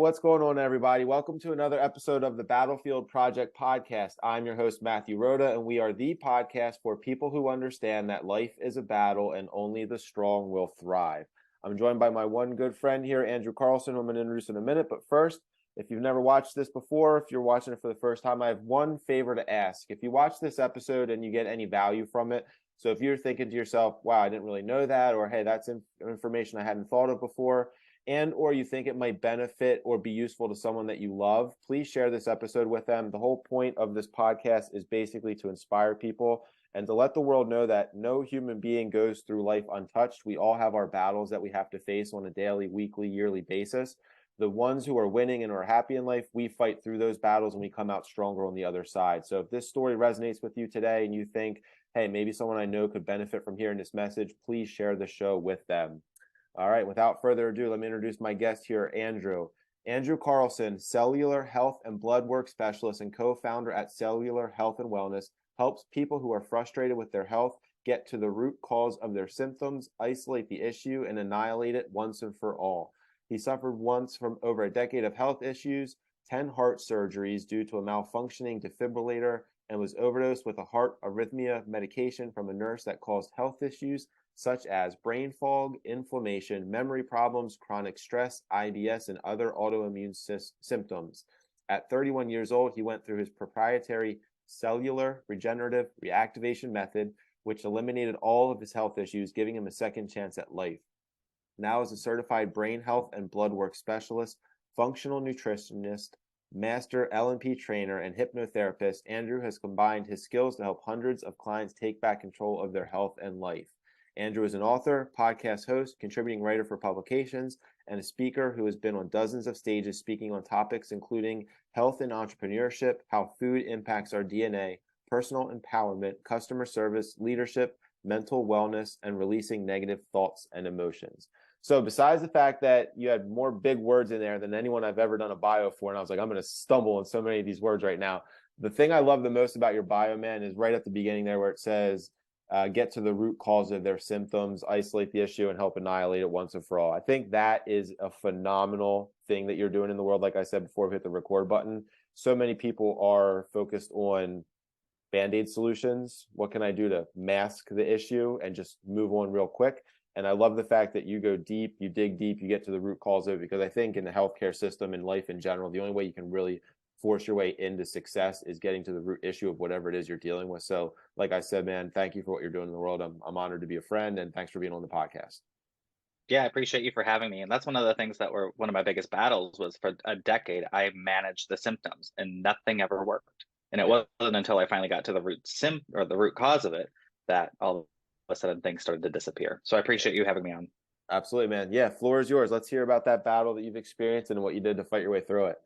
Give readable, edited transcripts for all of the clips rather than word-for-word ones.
what's going on, everybody? Welcome to another episode of the Battlefield Project podcast. I'm your host, Matthew Rhoda, and we are the podcast for people who understand that life is a battle and only the strong will thrive. I'm joined by my one good friend here, Andrew Carlson, who I'm going to introduce in a minute. But first, if you've never watched this before, if you're watching it for the first time, I have one favor to ask. If you watch this episode and you get any value from it, so if you're thinking to yourself, wow, I didn't really know that, or hey, that's information I hadn't thought of before, and or you think it might benefit or be useful to someone that you love, please share this episode with them. The whole point of this podcast is basically to inspire people and to let the world know that no human being goes through life untouched. We all have our battles that we have to face on a daily, weekly, yearly basis. The ones who are winning and are happy in life, we fight through those battles and we come out stronger on the other side. So if this story resonates with you today and you think, hey, maybe someone I know could benefit from hearing this message, please share the show with them. All right, without further ado, let me introduce my guest here, Andrew. Andrew Carlson, cellular health and blood work specialist and co-founder at Cellular Health and Wellness, helps people who are frustrated with their health get to the root cause of their symptoms, isolate the issue, and annihilate it once and for all. He suffered once from over a decade of health issues, 10 heart surgeries due to a malfunctioning defibrillator, and was overdosed with a heart arrhythmia medication from a nurse that caused health issues such as brain fog, inflammation, memory problems, chronic stress, IBS, and other autoimmune symptoms. At 31 years old, he went through his proprietary cellular regenerative reactivation method, which eliminated all of his health issues, giving him a second chance at life. Now, as a certified brain health and blood work specialist, functional nutritionist, master L&P trainer, and hypnotherapist, Andrew has combined his skills to help hundreds of clients take back control of their health and life. Andrew is an author, podcast host, contributing writer for publications, and a speaker who has been on dozens of stages speaking on topics including health and entrepreneurship, how food impacts our DNA, personal empowerment, customer service, leadership, mental wellness, and releasing negative thoughts and emotions. So besides the fact that you had more big words in there than anyone I've ever done a bio for, and I was like, I'm going to stumble on so many of these words right now. The thing I love the most about your bio, man, is right at the beginning there where it says, get to the root cause of their symptoms, isolate the issue, and help annihilate it once and for all. I think that is a phenomenal thing that you're doing in the world. Like I said before we hit the record button, so many people are focused on Band-Aid solutions. What can I do to mask the issue and just move on real quick? And I love the fact that you go deep, you dig deep, you get to the root cause of it, because I think in the healthcare system and life in general, the only way you can really force your way into success is getting to the root issue of whatever it is you're dealing with. So like I said, man, thank you for what you're doing in the world. I'm honored to be a friend, and thanks for being on the podcast. Yeah, I appreciate you for having me. And that's one of the things that were one of my biggest battles was for a decade, I managed the symptoms and nothing ever worked. And it wasn't until I finally got to the root cause of it that all of a sudden things started to disappear. So I appreciate you having me on. Absolutely, man. Yeah, floor is yours. Let's hear about that battle that you've experienced and what you did to fight your way through it.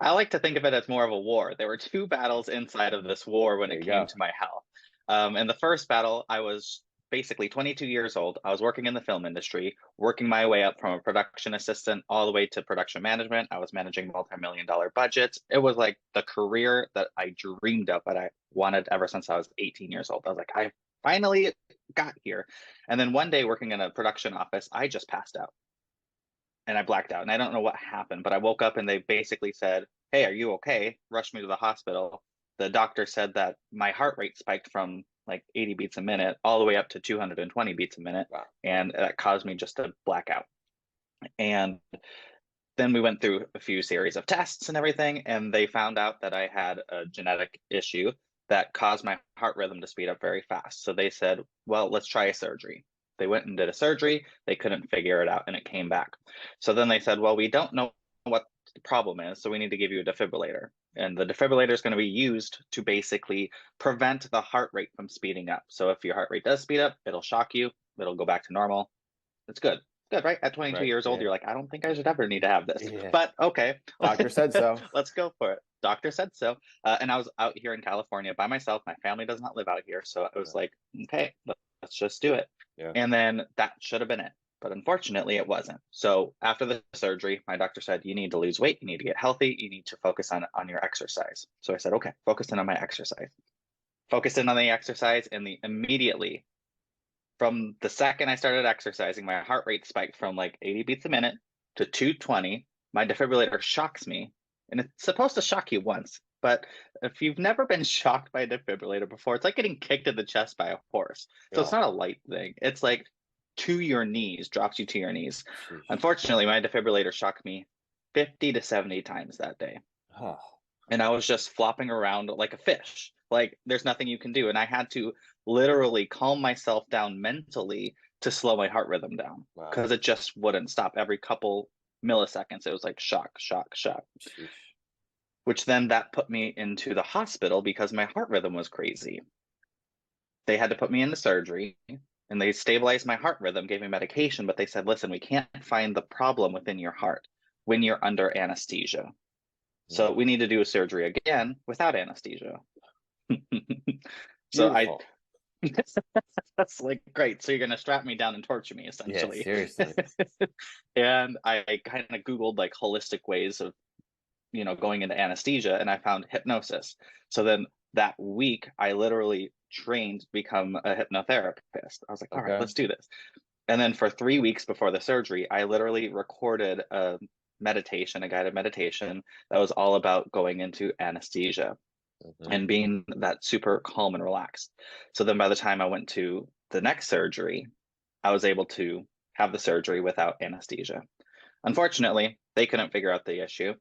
I like to think of it as more of a war. There were two battles inside of this war when it came to my health. In the first battle, I was basically 22 years old. I was working in the film industry, working my way up from a production assistant all the way to production management. I was managing multi-million-dollar budgets. It was like the career that I dreamed of, but I wanted ever since I was 18 years old. I was like, I finally got here. And then one day working in a production office, I just passed out. And I blacked out, and I don't know what happened, but I woke up and they basically said, hey, are you okay? Rushed me to the hospital. The doctor said that my heart rate spiked from like 80 beats a minute all the way up to 220 beats a minute. Wow. And that caused me just to black out. And then we went through a few series of tests and everything, and they found out that I had a genetic issue that caused my heart rhythm to speed up very fast. So they said, well, let's try a surgery. They went and did a surgery. They couldn't figure it out, and it came back. So then they said, well, we don't know what the problem is, so we need to give you a defibrillator. And the defibrillator is going to be used to basically prevent the heart rate from speeding up. So if your heart rate does speed up, it'll shock you. It'll go back to normal. It's good. Good, right? At 22 years old, you're like, I don't think I should ever need to have this. But okay. Doctor said so. Let's go for it. Doctor said so. And I was out here in California by myself. My family does not live out here. So I was like, okay, let's just do it. And then that should have been it. But unfortunately, it wasn't. So after the surgery, my doctor said, you need to lose weight. You need to get healthy. You need to focus on your exercise. So I said, okay, focus in on my exercise. Focused in on the exercise, and immediately, from the second I started exercising, my heart rate spiked from like 80 beats a minute to 220 my defibrillator shocks me, and it's supposed to shock you once. But if you've never been shocked by a defibrillator before, it's like getting kicked in the chest by a horse. So it's Oh, not a light thing. It's like to your knees, drops you to your knees. sheesh. Unfortunately, my defibrillator shocked me 50 to 70 times that day. Oh, And I was just flopping around like a fish. Like there's nothing you can do. And I had to literally calm myself down mentally to slow my heart rhythm down wow. because it just wouldn't stop. Every couple milliseconds, it was like shock, shock, shock. Sheesh. Which then that put me into the hospital because my heart rhythm was crazy. They had to put me into surgery and they stabilized my heart rhythm, gave me medication, but they said, listen, we can't find the problem within your heart when you're under anesthesia. So we need to do a surgery again without anesthesia. So I Beautiful. that's like great. So you're gonna strap me down and torture me Yeah, essentially. seriously. And I kind of Googled like holistic ways of, going into anesthesia, and I found hypnosis. So then that week I literally trained to become a hypnotherapist. I was like, all right, Okay. let's do this. And then for 3 weeks before the surgery, I literally recorded a guided meditation that was all about going into anesthesia and being that super calm and relaxed. So then by the time I went to the next surgery, I was able to have the surgery without anesthesia. Unfortunately, they couldn't figure out the issue.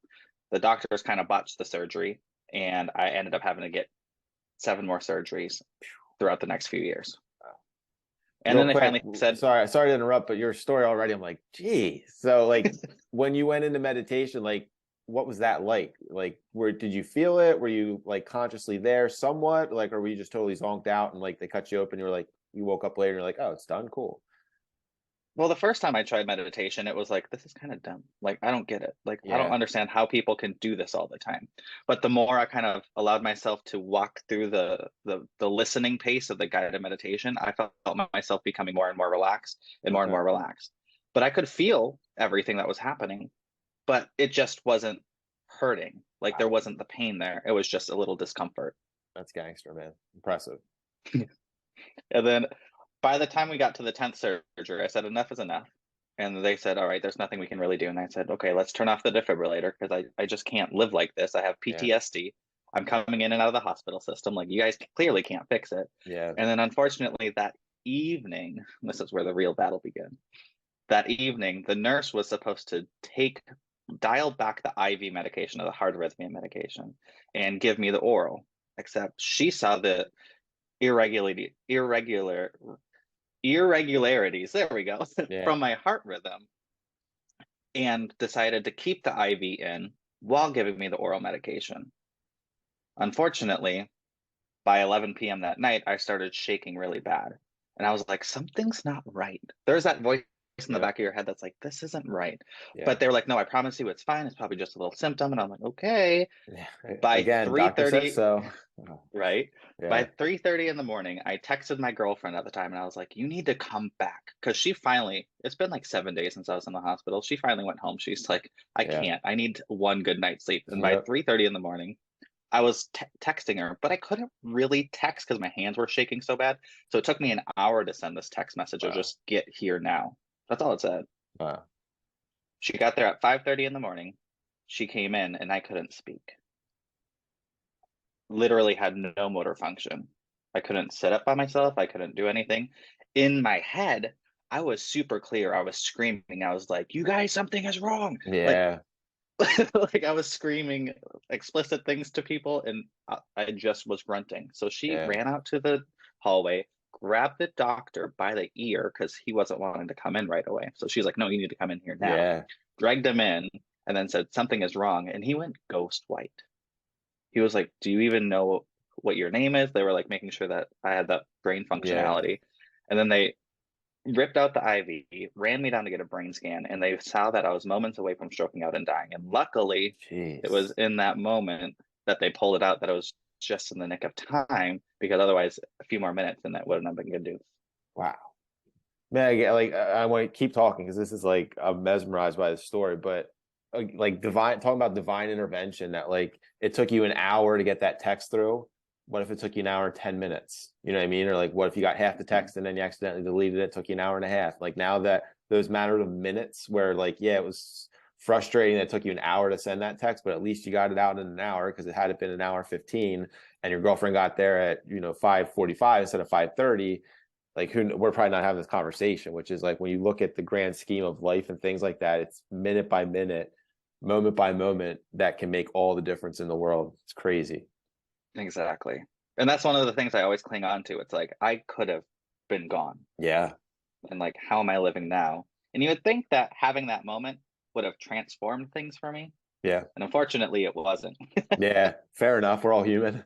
The doctors kind of botched the surgery, and I ended up having to get 7 more surgeries throughout the next few years. And Real then they quick, finally said, sorry to interrupt, but your story already, I'm like, gee. So like when you went into meditation, like what was that like? Like did you feel it? Were you like consciously there somewhat? Like, or were you just totally zonked out and like they cut you open, you were like, you woke up later and you're like, oh, it's done, cool. well, the first time I tried meditation, it was like, this is kind of dumb. Like, I don't get it. Like, I don't Yeah. understand how people can do this all the time. But the more I kind of allowed myself to walk through the listening pace of the guided meditation, I felt myself becoming more and more relaxed and more and Okay. more relaxed. But I could feel everything that was happening, but it just wasn't hurting. Like there Wow. wasn't the pain there. It was just a little discomfort. That's gangster, man. Impressive. And then by the time we got to the 10th surgery, I said, enough is enough. And they said, all right, there's nothing we can really do. And I said, okay, let's turn off the defibrillator because I just can't live like this. I have Yeah. PTSD. I'm coming in and out of the hospital system. Like, you guys clearly can't fix it. Yeah. And then unfortunately, that evening, this is where the real battle began. That evening, the nurse was supposed to dial back the IV medication of the heart arrhythmia medication and give me the oral, except she saw the irregularities, there we go, Yeah. from my heart rhythm and decided to keep the IV in while giving me the oral medication. Unfortunately, by 11 p.m. that night, I started shaking really bad. And I was like, something's not right. There's that voice in the back of your head that's like, this isn't right. Yeah. But they were like, no, I promise you it's fine. It's probably just a little symptom. And I'm like, okay. Yeah. By Again, doctor says 3:30, so. right? By Yeah. 3:30 in the morning, I texted my girlfriend at the time and I was like, you need to come back. Because it's been like 7 days since I was in the hospital. She finally went home. She's like, I Yeah. can't. I need one good night's sleep. And by Yep. 3:30 in the morning, I was texting her, but I couldn't really text because my hands were shaking so bad. So it took me an hour to send this text message of Wow. just get here now. That's all it said. Wow. She got there at 5:30 in the morning. She came in and I couldn't speak. Literally had no motor function. I couldn't sit up by myself. I couldn't do anything. In my head, I was super clear. I was screaming. I was like, you guys, something is wrong. Yeah. Like I was screaming explicit things to people and I just was grunting. So she Yeah. ran out to the hallway, grabbed the doctor by the ear because he wasn't wanting to come in right away. So she's like, no, you need to come in here now. Yeah. Dragged him in and then said, something is wrong. And he went ghost white. He was like, do you even know what your name is? They were like making sure that I had that brain functionality. And then they ripped out the IV, ran me down to get a brain scan, and they saw that I was moments away from stroking out and dying. And luckily, Jeez. it was in that moment that they pulled it out that I was just in the nick of time, because otherwise, a few more minutes and that wouldn't have been good news. Wow. Man, I want to keep talking because this is like I'm mesmerized by the story, but like talking about divine intervention that like it took you an hour to get that text through. What if it took you an hour and 10 minutes? You know what I mean? Or like, what if you got half the text and then you accidentally deleted it? It took you an hour and a half. Like now that those matter of minutes where like, yeah, it was frustrating that it took you an hour to send that text, but at least you got it out in an hour, because it had been an hour 15 and your girlfriend got there at 5:45 instead of 5:30. Like, we're probably not having this conversation, which is like, when you look at the grand scheme of life and things like that, it's minute by minute, moment by moment, that can make all the difference in the world. It's crazy. Exactly. And that's one of the things I always cling on to. It's like, I could have been gone. Yeah. And like, how am I living now? And you would think that having that moment would have transformed things for me. Yeah. And unfortunately, it wasn't. Yeah. Fair enough. We're all human.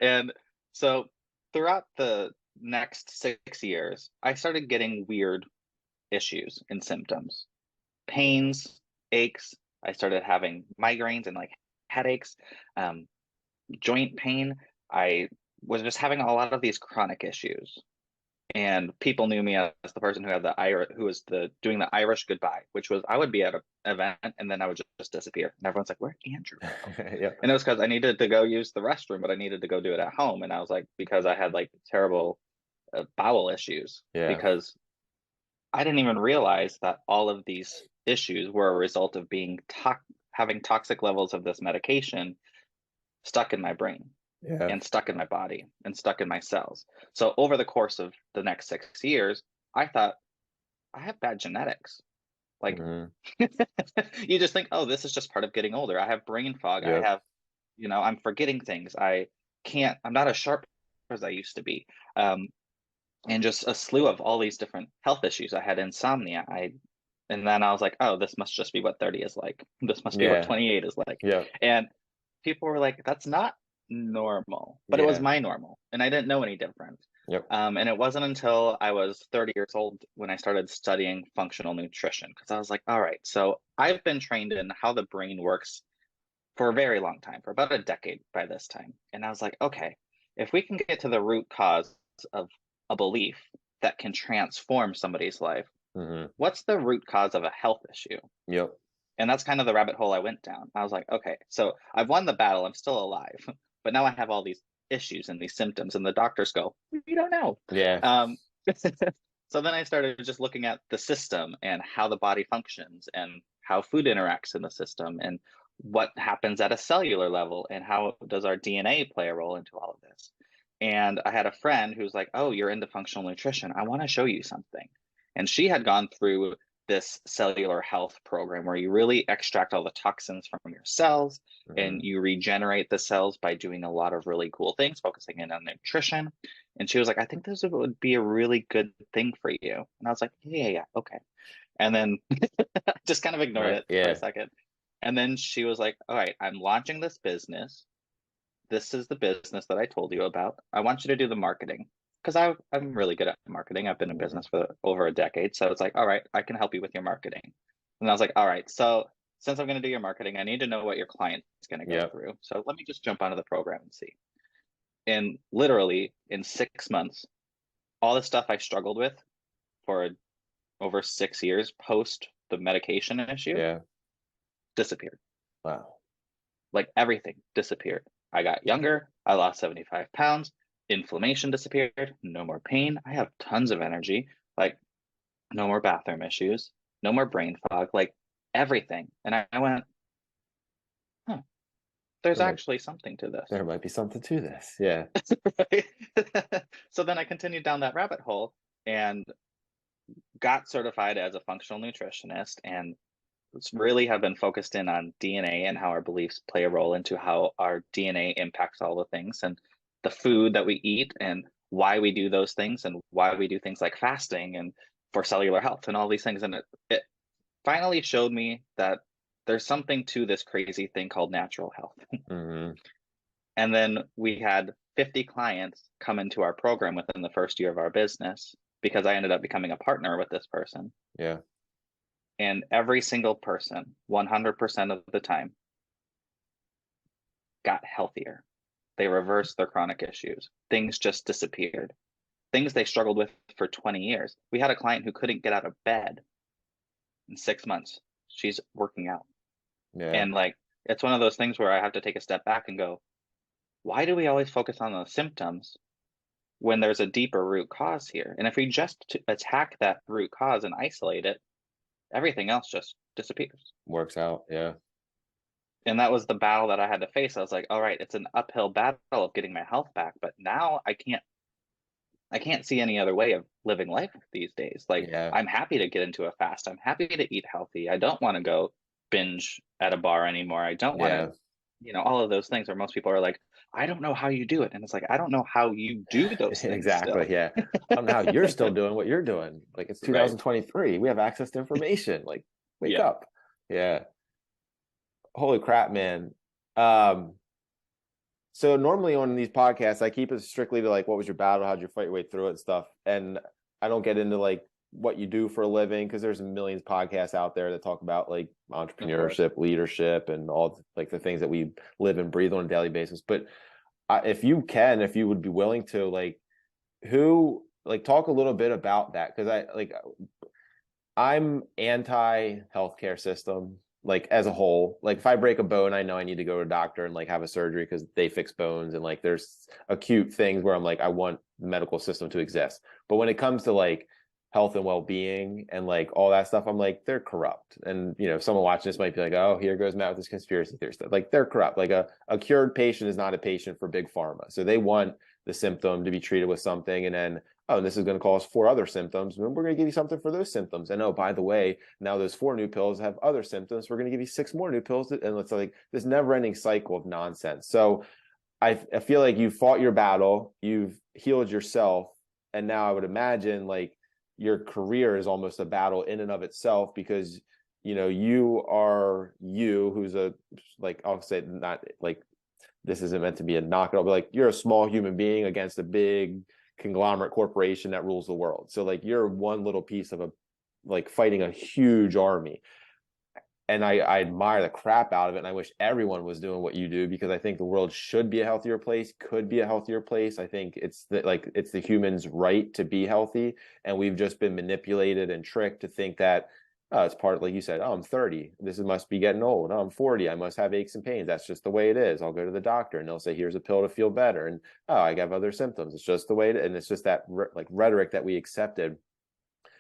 And so throughout the next 6 years, I started getting weird issues and symptoms, pains, aches. I started having migraines and like headaches, joint pain. I was just having a lot of these chronic issues. And people knew me as the person who had who was doing the Irish goodbye, which was I would be at an event and then I would just disappear. And everyone's like, "Where'd Andrew go?" Yeah. And it was because I needed to go use the restroom, but I needed to go do it at home. And I was like, because I had like terrible bowel issues, Yeah. because I didn't even realize that all of these issues were a result of having toxic levels of this medication stuck in my brain. Yeah. And stuck in my body and stuck in my cells. So over the course of the next 6 years, I thought, I have bad genetics. Like, you just think, oh, this is just part of getting older. I have brain fog. Yep. I have, I'm forgetting things. I'm not as sharp as I used to be. And just a slew of all these different health issues. I had insomnia. And then I was like, oh, this must just be what 30 is like. This must be what 28 is like. Yeah. And people were like, that's not normal, but it was my normal, and I didn't know any different. Yep. And it wasn't until I was 30 years old when I started studying functional nutrition, because I was like, all right, so I've been trained in how the brain works for a very long time, for about a decade by this time. And I was like, okay, if we can get to the root cause of a belief that can transform somebody's life, what's the root cause of a health issue? Yep. And that's kind of the rabbit hole I went down. I was like, okay, so I've won the battle. I'm still alive. But now I have all these issues and these symptoms, and the doctors go, we don't know. Yeah. So then I started just looking at the system and how the body functions and how food interacts in the system and what happens at a cellular level and how does our DNA play a role into all of this. And I had a friend who's like, oh, you're into functional nutrition. I want to show you something. And she had gone through this cellular health program where you really extract all the toxins from your cells and you regenerate the cells by doing a lot of really cool things, focusing in on nutrition. And she was like, I think this would be a really good thing for you. And I was like, yeah, okay. And then just kind of ignored it for a second. And then she was like, all right, I'm launching this business. This is the business that I told you about. I want you to do the marketing, because I'm really good at marketing. I've been in business for over a decade. So it's like, all right, I can help you with your marketing. And I was like, all right, so since I'm going to do your marketing, I need to know what your client is going to go through. So let me just jump onto the program and see. And literally in 6 months, all the stuff I struggled with for over 6 years post the medication issue disappeared. Wow. Like, everything disappeared. I got younger. I lost 75 pounds. Inflammation disappeared. No more pain. I have tons of energy. Like, no more bathroom issues. No more brain fog. Like, everything. And I went, there's actually something to this. There might be something to this. Yeah. Right? So then I continued down that rabbit hole and got certified as a functional nutritionist, and really have been focused in on DNA and how our beliefs play a role into how our DNA impacts all the things and the food that we eat and why we do those things and why we do things like fasting and for cellular health and all these things. And it finally showed me that there's something to this crazy thing called natural health. And then we had 50 clients come into our program within the first year of our business, because I ended up becoming a partner with this person. Yeah. And every single person, 100% of the time, got healthier. They reversed their chronic issues. Things just disappeared. Things they struggled with for 20 years. We had a client who couldn't get out of bed. In 6 months, she's working out. Yeah. And like, it's one of those things where I have to take a step back and go, why do we always focus on the symptoms when there's a deeper root cause here? And if we just attack that root cause and isolate it, everything else just disappears. Works out. Yeah. And that was the battle that I had to face. I was like, all right, it's an uphill battle of getting my health back, but now I can't see any other way of living life these days. Like, Yeah. I'm happy to get into a fast. I'm happy to eat healthy. I don't want to go binge at a bar anymore. I don't want Yeah. to, all of those things where most people are like, I don't know how you do it. And it's like, I don't know how you do those things Exactly. still. Yeah. I don't know how you're still doing what you're doing. Like, it's Right. 2023. We have access to information. Like, wake Yeah. up. Yeah. Holy crap, man. Um, so normally on these podcasts, I keep it strictly to like, what was your battle? How'd you fight your way through it and stuff? And I don't get into like what you do for a living, because there's millions of podcasts out there that talk about like Of course. entrepreneurship, leadership, and all like the things that we live and breathe on a daily basis. But if you would be willing to, like, talk a little bit about that, because I'm anti healthcare system, like as a whole. Like if I break a bone, I know I need to go to a doctor and like have a surgery because they fix bones, and like there's acute things where I'm like, I want the medical system to exist. But when it comes to like health and well-being and like all that stuff, I'm like, they're corrupt. And someone watching this might be like, oh, here goes Matt with this conspiracy theory stuff. Like, they're corrupt. Like a cured patient is not a patient for big pharma. So they want the symptom to be treated with something, and then, oh, this is going to cause 4 other symptoms, and we're going to give you something for those symptoms. And oh, by the way, now those 4 new pills have other symptoms. We're going to give you 6 more new pills. And it's like this never-ending cycle of nonsense. So I feel like you fought your battle, you've healed yourself, and now I would imagine like your career is almost a battle in and of itself, because you are who's a, like, I'll say, not like, this isn't meant to be a knock at all, but like, you're a small human being against a big conglomerate corporation that rules the world. So like, you're one little piece of fighting a huge army. And I admire the crap out of it, and I wish everyone was doing what you do, because I think the world should be a healthier place, could be a healthier place. I think it's the human's right to be healthy, and we've just been manipulated and tricked to think that, oh, it's part, like you said, oh, I'm 30, must be getting old. Oh, I'm 40, I must have aches and pains. That's just the way it is. I'll go to the doctor and they'll say, here's a pill to feel better, and oh, I have other symptoms. It's just the way and it's just that rhetoric that we accepted.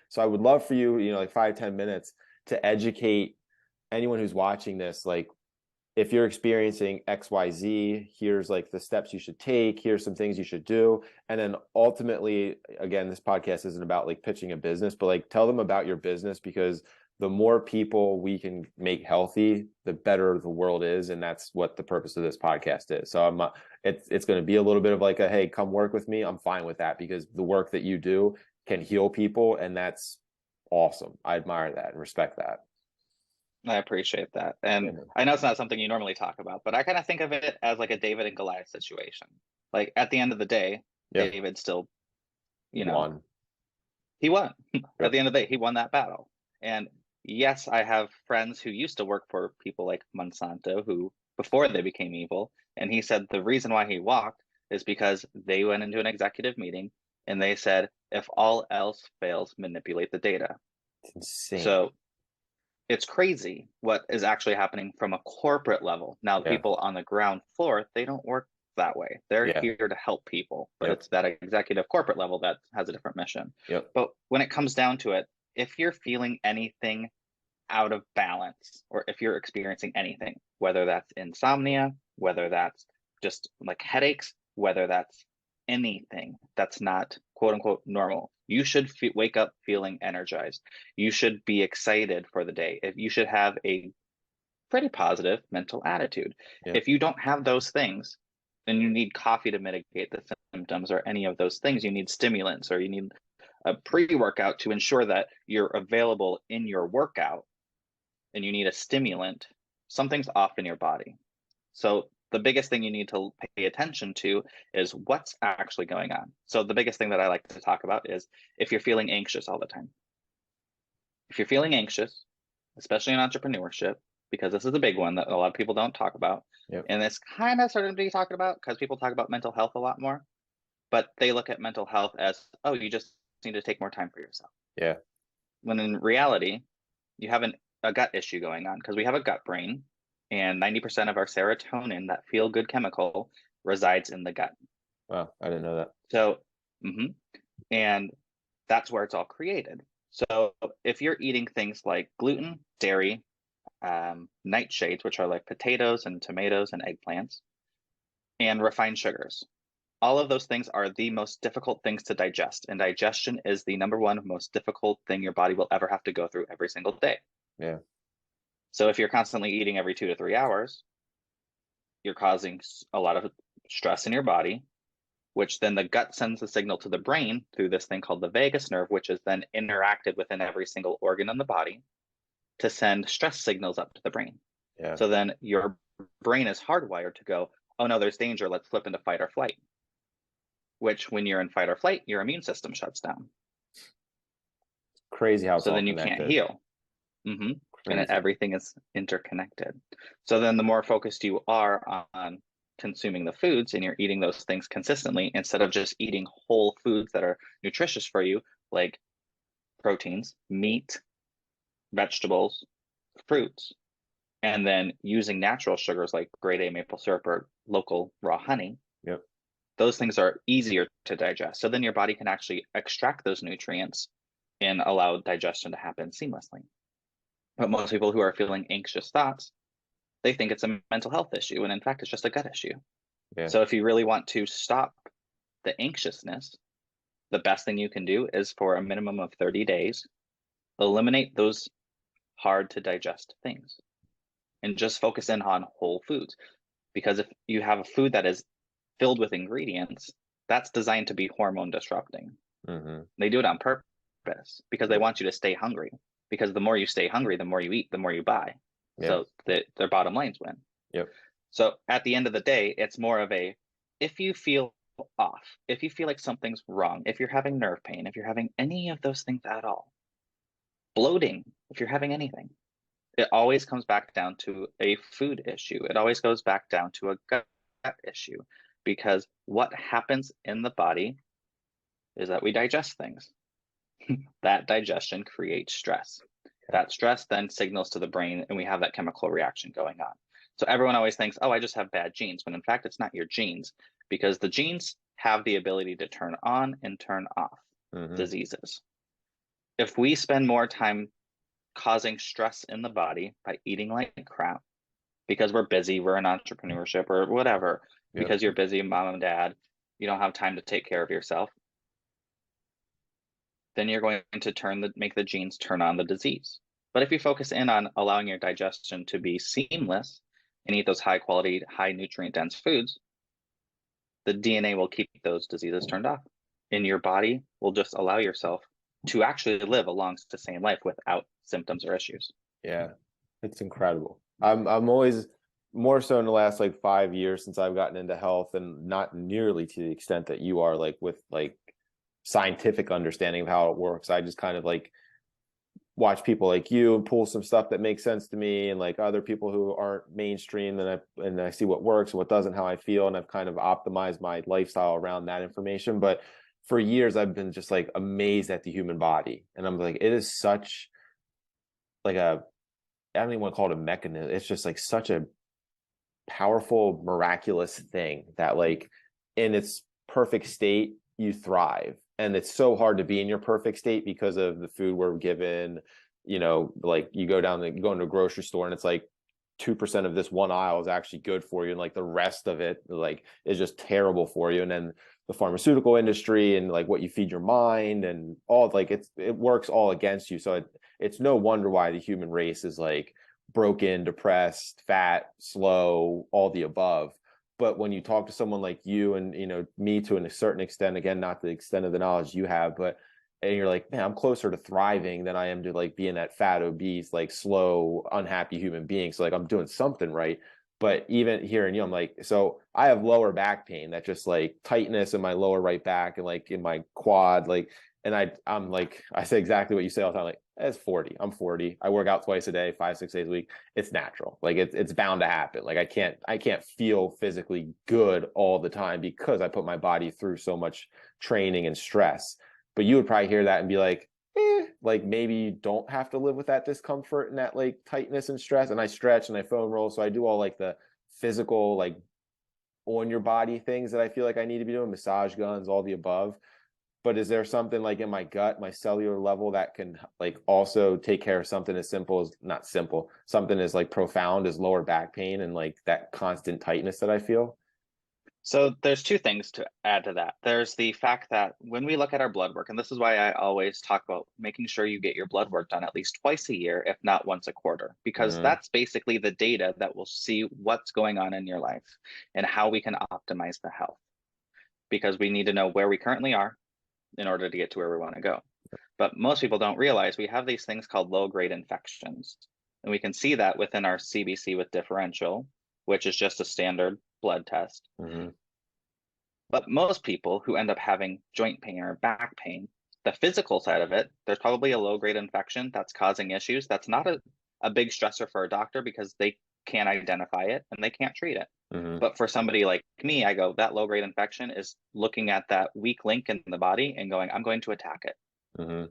So I would love for you, like 5-10 minutes to educate anyone who's watching this, like, if you're experiencing XYZ, here's like the steps you should take, here's some things you should do. And then ultimately, again, this podcast isn't about like pitching a business, but like, tell them about your business, because the more people we can make healthy, the better the world is. And that's what the purpose of this podcast is. So it's going to be a little bit of like hey, come work with me. I'm fine with that, because the work that you do can heal people. And that's awesome. I admire that and respect that. I appreciate that. And I know it's not something you normally talk about, but I kind of think of it as like a David and Goliath situation. Like, at the end of the day, Yep. David still, Won. He won. Yep. At the end of the day, he won that battle. And yes, I have friends who used to work for people like Monsanto, who before they became evil. And he said the reason why he walked is because they went into an executive meeting and they said, if all else fails, manipulate the data. It's insane. So it's crazy what is actually happening from a corporate level. Now, Yeah. people on the ground floor, they don't work that way. They're here to help people, but it's that executive corporate level that has a different mission. Yep. But when it comes down to it, if you're feeling anything out of balance, or if you're experiencing anything, whether that's insomnia, whether that's just like headaches, whether that's anything that's not quote unquote normal, you should wake up feeling energized. You should be excited for the day. If you should have a pretty positive mental attitude. If you don't have those things, then you need coffee to mitigate the symptoms, or any of those things. You need stimulants, or you need a pre-workout to ensure that you're available in your workout, and you need a stimulant. Something's off in your body. So the biggest thing you need to pay attention to is what's actually going on. So the biggest thing that I like to talk about is if you're feeling anxious all the time. If you're feeling anxious, especially in entrepreneurship, because this is a big one that a lot of people don't talk about. And it's kind of starting to be talked about because people talk about mental health a lot more, but they look at mental health as, oh, you just need to take more time for yourself. When in reality, you have a gut issue going on, because we have a gut brain, and 90% of our serotonin, that feel good chemical, resides in the gut. Wow, I didn't know that. So, and that's where it's all created. So if you're eating things like gluten, dairy, nightshades, which are like potatoes and tomatoes and eggplants, and refined sugars, all of those things are the most difficult things to digest. And digestion is the number one most difficult thing your body will ever have to go through every single day. Yeah. So if you're constantly eating every 2 to 3 hours, you're causing a lot of stress in your body, which then the gut sends a signal to the brain through this thing called the vagus nerve, which is then interacted within every single organ in the body to send stress signals up to the brain. Yeah. So then your brain is hardwired to go, oh no, there's danger, let's flip into fight or flight. Which when you're in fight or flight, your immune system shuts down. Crazy how it's so all then you connected. can't heal. And everything is interconnected. So then the more focused you are on consuming the foods and you're eating those things consistently instead of just eating whole foods that are nutritious for you, like proteins, meat, vegetables, fruits, and then using natural sugars like grade A maple syrup or local raw honey. Yep. Those things are easier to digest. So then your body can actually extract those nutrients and allow digestion to happen seamlessly. But most people who are feeling anxious thoughts, they think it's a mental health issue, and in fact, it's just a gut issue. Yeah. So if you really want to stop the anxiousness, the best thing you can do is for a minimum of 30 days, eliminate those hard to digest things and just focus in on whole foods. Because if you have a food that is filled with ingredients, that's designed to be hormone disrupting. They do it on purpose because they want you to stay hungry. Because the more you stay hungry, the more you eat, the more you buy. So their bottom lines win. Yep. So at the end of the day, it's more of a, if you feel off, if you feel like something's wrong, if you're having nerve pain, if you're having any of those things at all, bloating, if you're having anything, it always comes back down to a food issue. It always goes back down to a gut issue, because what happens in the body is that we digest things. That digestion creates stress. That stress then signals to the brain, and we have that chemical reaction going on. So everyone always thinks, oh, I just have bad genes, when in fact, it's not your genes, because the genes have the ability to turn on and turn off diseases. If we spend more time causing stress in the body by eating like crap, because we're busy, we're in entrepreneurship or whatever, because you're busy, mom and dad, you don't have time to take care of yourself, then you're going to make the genes turn on the disease. But if you focus in on allowing your digestion to be seamless and eat those high quality, high nutrient dense foods, the DNA will keep those diseases turned off. And your body will just allow yourself to actually live a long, sustained life without symptoms or issues. Yeah, it's incredible. I'm always more so in the last like 5 years since I've gotten into health, and not nearly to the extent that you are, like with like scientific understanding of how it works. I just kind of like watch people like you and pull some stuff that makes sense to me, and like other people who aren't mainstream, and I see what works and what doesn't, how I feel, and I've kind of optimized my lifestyle around that information. But for years I've been just like amazed at the human body, and I'm like, it is such like a, I don't even want to call it a mechanism. It's just like such a powerful, miraculous thing that like in its perfect state, you thrive. And it's so hard to be in your perfect state because of the food we're given. You know, like you go into a grocery store and it's like 2% of this one aisle is actually good for you, and like the rest of it like is just terrible for you. And then the pharmaceutical industry and like what you feed your mind and all, like it works all against you. So it's no wonder why the human race is like broken, depressed, fat, slow, all the above. But when you talk to someone like you and, you know, me to a certain extent, again, not the extent of the knowledge you have, but, and you're like, man, I'm closer to thriving than I am to like being that fat, obese, like slow, unhappy human being. So like I'm doing something right. But even hearing you, I'm like, so I have lower back pain, that just like tightness in my lower right back and like in my quad, like, and I'm like, I say exactly what you say all the time. Like, it's 40. I'm 40. I work out twice a day, 5-6 days a week. It's natural. Like it's bound to happen. Like I can't feel physically good all the time because I put my body through so much training and stress. But you would probably hear that and be like, like maybe you don't have to live with that discomfort and that like tightness and stress. And I stretch and I foam roll. So I do all like the physical, like on your body things that I feel like I need to be doing, massage guns, all the above. But is there something like in my gut, my cellular level that can like also take care of something as simple as, not simple, something as like profound as lower back pain and like that constant tightness that I feel? So there's two things to add to that. There's the fact that when we look at our blood work, and this is why I always talk about making sure you get your blood work done at least twice a year, if not once a quarter, because Mm-hmm. that's basically the data that will see what's going on in your life and how we can optimize the health. Because we need to know where we currently are in order to get to where we want to go. But most people don't realize we have these things called low-grade infections. And we can see that within our CBC with differential, which is just a standard blood test. Mm-hmm. But most people who end up having joint pain or back pain, the physical side of it, there's probably a low-grade infection that's causing issues. That's not a big stressor for a doctor because they can't identify it and they can't treat it. Mm-hmm. But for somebody like me, I go, that low-grade infection is looking at that weak link in the body and going, I'm going to attack it. Mm-hmm.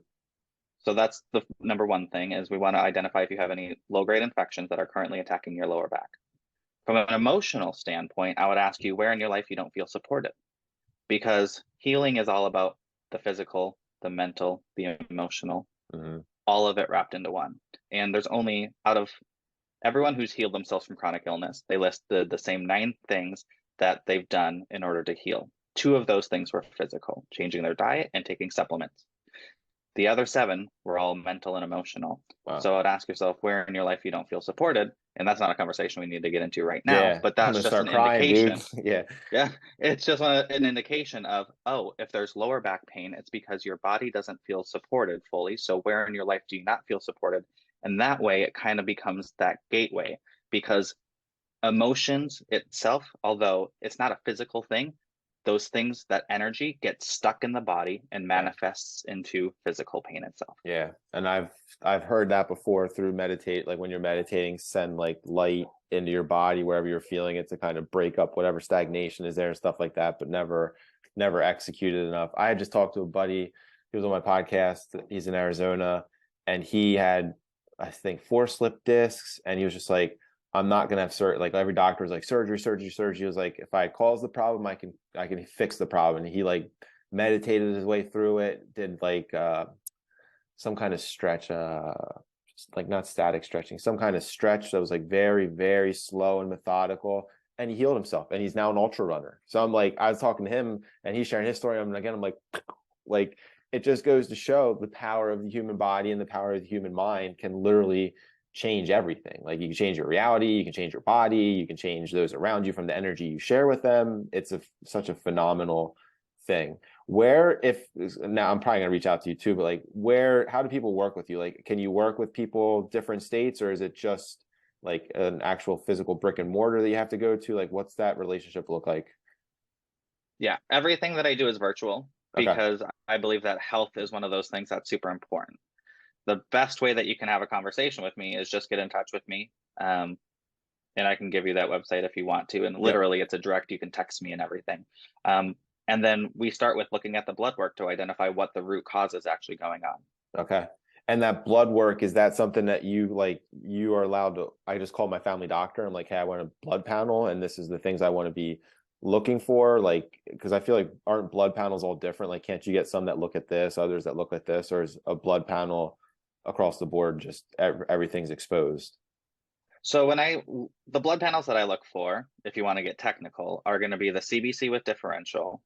So that's the number one thing is we want to identify if you have any low-grade infections that are currently attacking your lower back. From an emotional standpoint, I would ask you where in your life you don't feel supported, because healing is all about the physical, the mental, the emotional, Mm-hmm. all of it wrapped into one. And there's only, out of everyone who's healed themselves from chronic illness, they listed the same 9 things that they've done in order to heal. 2 of those things were physical, changing their diet and taking supplements. The other 7 were all mental and emotional. Wow. So I'd ask yourself where in your life you don't feel supported. And that's not a conversation we need to get into right now, Yeah. but I'm that's gonna just start an crying, dude. indication. Yeah. Yeah, it's just an indication of, oh, if there's lower back pain, it's because your body doesn't feel supported fully. So where in your life do you not feel supported? And that way it kind of becomes that gateway, because emotions itself, although it's not a physical thing, those things, that energy gets stuck in the body and Yeah. manifests into physical pain itself. Yeah. And I've heard that before through meditate, like when you're meditating, send like light into your body wherever you're feeling it to kind of break up whatever stagnation is there and stuff like that, but never executed enough. I had just talked to a buddy, he was on my podcast, he's in Arizona, and he had, I think, 4 slip discs, and he was just like, I'm not gonna have surgery. Like every doctor was like, surgery, surgery, surgery. He was like, if I cause the problem, I can fix the problem. And he like meditated his way through it, did like some kind of stretch, just like not static stretching, some kind of stretch that was like very, very slow and methodical. And he healed himself, and he's now an ultra runner. So I'm like, I was talking to him, and he's sharing his story. I'm like, it just goes to show the power of the human body and the power of the human mind can literally change everything. Like you can change your reality, you can change your body, you can change those around you from the energy you share with them. It's such a phenomenal thing. Where, if now I'm probably gonna reach out to you too, but like how do people work with you? Like, can you work with people different states, or is it just like an actual physical brick and mortar that you have to go to? Like, what's that relationship look like? Yeah, everything that I do is virtual Okay. because I believe that health is one of those things that's super important. The best way that you can have a conversation with me is just get in touch with me. And I can give you that website if you want to. And Yep. literally, it's a direct, you can text me and everything. And then we start with looking at the blood work to identify what the root cause is actually going on. Okay. And that blood work, is that something that you are allowed to, I just call my family doctor. I'm like, hey, I want a blood panel, and this is the things I want to be looking for. Like, because I feel like, aren't blood panels all different? Like, can't you get some that look at this, others that look at this, or is a blood panel across the board just everything's exposed? So the blood panels that I look for, if you want to get technical, are going to be the CBC with differential.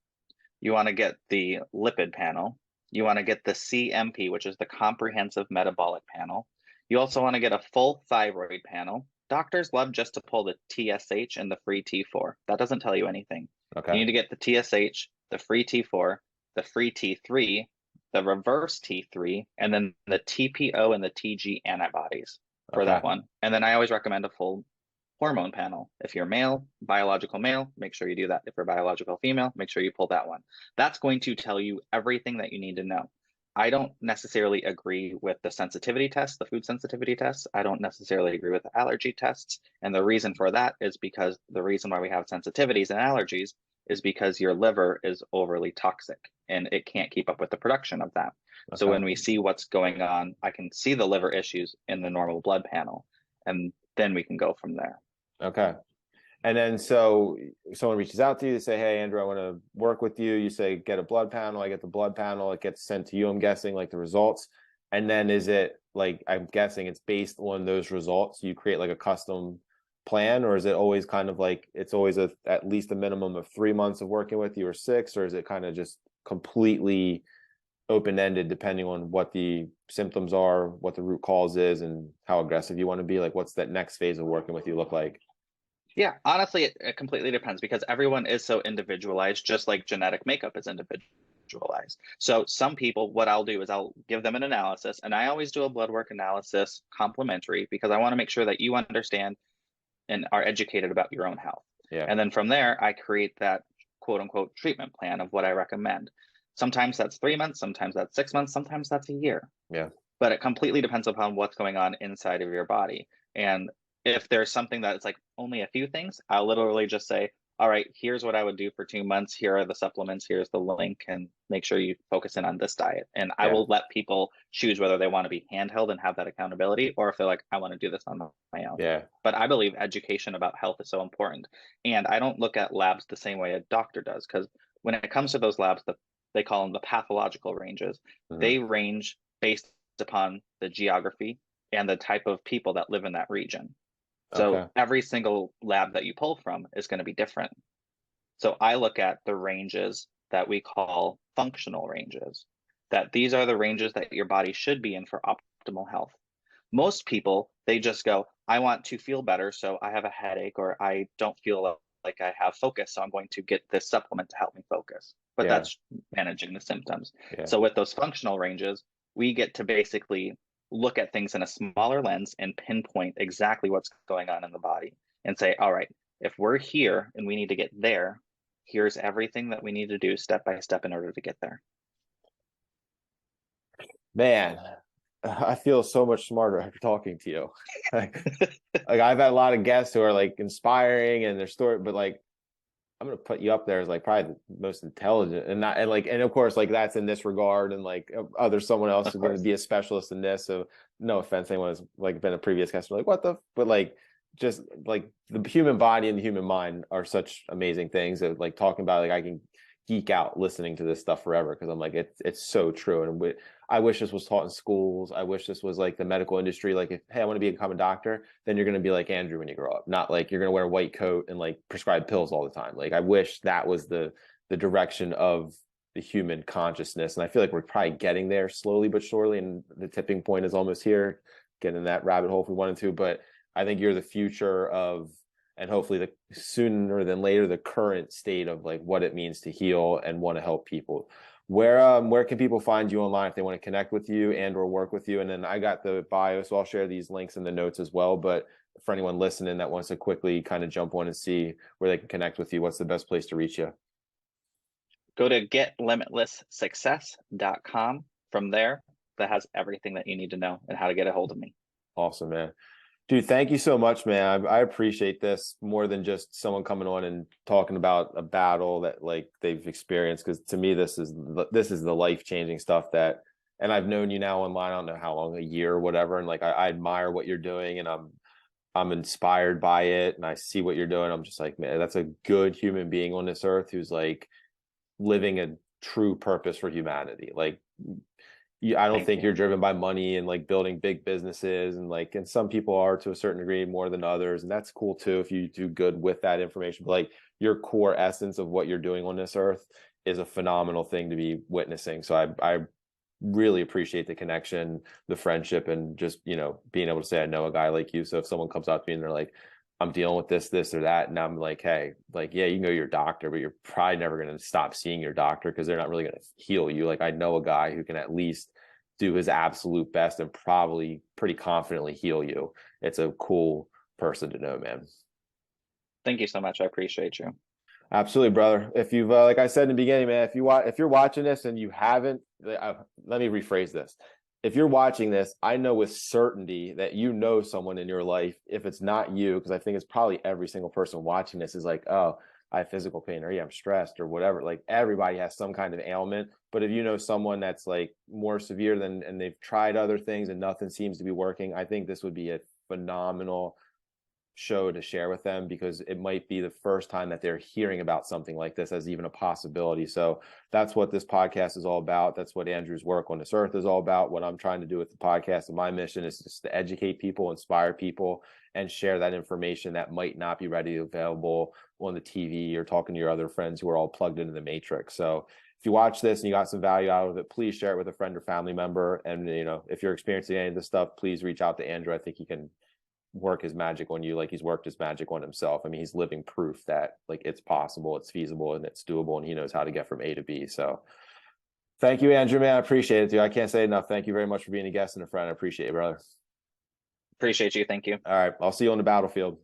You want to get the lipid panel. You want to get the CMP, which is the comprehensive metabolic panel. You also want to get a full thyroid panel. Doctors love just to pull the TSH and the free T4. That doesn't tell you anything. You Okay. need to get the TSH, the free T4, the free T3, the reverse T3, and then the TPO and the TG antibodies for Okay. that one. And then I always recommend a full hormone panel. If you're male, biological male, make sure you do that. If you're biological female, make sure you pull that one. That's going to tell you everything that you need to know. I don't necessarily agree with the sensitivity tests, the food sensitivity tests. I don't necessarily agree with the allergy tests. And the reason for that is because the reason why we have sensitivities and allergies is because your liver is overly toxic and it can't keep up with the production of that. So Okay. when we see what's going on, I can see the liver issues in the normal blood panel, and then we can go from there. Okay. And then so someone reaches out to you, they say, hey, Andrew, I want to work with you. You say, get a blood panel. I get the blood panel. It gets sent to you, I'm guessing, like the results. And then is it like, I'm guessing it's based on those results. You create like a custom plan, or is it always kind of like, it's always at least a minimum of 3 months of working with you or 6, or is it kind of just completely open-ended depending on what the symptoms are, what the root cause is, and how aggressive you want to be? Like, what's that next phase of working with you look like? Yeah, honestly, it completely depends because everyone is so individualized, just like genetic makeup is individualized. So some people, what I'll do is I'll give them an analysis, and I always do a blood work analysis complimentary because I want to make sure that you understand and are educated about your own health. Yeah. And then from there, I create that quote unquote treatment plan of what I recommend. Sometimes that's 3 months, sometimes that's 6 months, sometimes that's a year. Yeah. But it completely depends upon what's going on inside of your body. And if there's something that's like only a few things, I'll literally just say, all right, here's what I would do for 2 months. Here are the supplements. Here's the link, and make sure you focus in on this diet. And I Yeah. will let people choose whether they want to be handheld and have that accountability, or if they're like, I want to do this on my own. Yeah. But I believe education about health is so important. And I don't look at labs the same way a doctor does, because when it comes to those labs, they call them the pathological ranges. Mm-hmm. They range based upon the geography and the type of people that live in that region. So Okay. every single lab that you pull from is going to be different. So I look at the ranges that we call functional ranges, that these are the ranges that your body should be in for optimal health. Most people, they just go, I want to feel better, so I have a headache, or I don't feel like I have focus, so I'm going to get this supplement to help me focus. But Yeah. that's managing the symptoms. Yeah. So with those functional ranges, we get to basically look at things in a smaller lens and pinpoint exactly what's going on in the body and say, all right, if we're here and we need to get there, here's everything that we need to do step by step in order to get there. Man, I feel so much smarter after talking to you. like, I've had a lot of guests who are like inspiring and their story, but like I'm gonna put you up there as like probably the most intelligent, and not, and like, and of course like that's in this regard, and like there's someone else Of who's going to course. be a specialist in this. So no offense, anyone has like been a previous guest, like what the, but like just like the human body and the human mind are such amazing things that like talking about, like I can geek out listening to this stuff forever because I'm like it's so true. And I wish this was taught in schools. I wish this was like the medical industry. Like if, hey, I want to become a doctor, then you're going to be like Andrew when you grow up, not like you're going to wear a white coat and like prescribe pills all the time. Like I wish that was the direction of the human consciousness. And I feel like we're probably getting there slowly but surely, and the tipping point is almost here, getting in that rabbit hole if we wanted to. But I think you're the future of, and hopefully the sooner than later, the current state of like what it means to heal and want to help people. Where can people find you online if they want to connect with you and or work with you? And then I got the bio, so I'll share these links in the notes as well. But for anyone listening that wants to quickly kind of jump on and see where they can connect with you, what's the best place to reach you? Go to getlimitlesssuccess.com. From there, that has everything that you need to know and how to get a hold of me. Awesome, man. Dude, thank you so much, man. I appreciate this more than just someone coming on and talking about a battle that like they've experienced. Because to me, this is the life-changing stuff that, and I've known you now online, I don't know how long, a year or whatever. And like I admire what you're doing, and I'm inspired by it, and I see what you're doing. I'm just like, man, that's a good human being on this earth who's like living a true purpose for humanity. Like I don't think you're driven by money and like building big businesses, and like, and some people are to a certain degree more than others, and that's cool too if you do good with that information. But like your core essence of what you're doing on this earth is a phenomenal thing to be witnessing. So I really appreciate the connection, the friendship, and just, you know, being able to say I know a guy like you. So if someone comes out to me and they're like, I'm dealing with this or that, and I'm like, hey, like, yeah, you can go to your doctor, but you're probably never going to stop seeing your doctor because they're not really going to heal you. Like I know a guy who can at least do his absolute best and probably pretty confidently heal you. It's a cool person to know, man. Thank you so much. I appreciate you. Absolutely, brother. If you've, like I said in the beginning, man, if you're watching this and you haven't, let me rephrase this. If you're watching this, I know with certainty that you know someone in your life. If it's not you, because I think it's probably every single person watching this is like, oh, I have physical pain, or yeah, I'm stressed, or whatever. Like everybody has some kind of ailment. But if you know someone that's like more severe than, and they've tried other things and nothing seems to be working, I think this would be a phenomenal show to share with them, because it might be the first time that they're hearing about something like this as even a possibility. So that's what this podcast is all about. That's what Andrew's work on this earth is all about. What I'm trying to do with the podcast and my mission is just to educate people, inspire people, and share that information that might not be readily available on the TV or talking to your other friends who are all plugged into the matrix. So if you watch this and you got some value out of it, please share it with a friend or family member. And, if you're experiencing any of this stuff, please reach out to Andrew. I think he can work his magic on you like he's worked his magic on himself. I mean, he's living proof that like it's possible, it's feasible, and it's doable, and he knows how to get from A to B. So thank you, Andrew, man. I appreciate it, dude. I can't say enough. Thank you very much for being a guest and a friend. I appreciate it, brother. Appreciate you. Thank you. All right. I'll see you on the battlefield.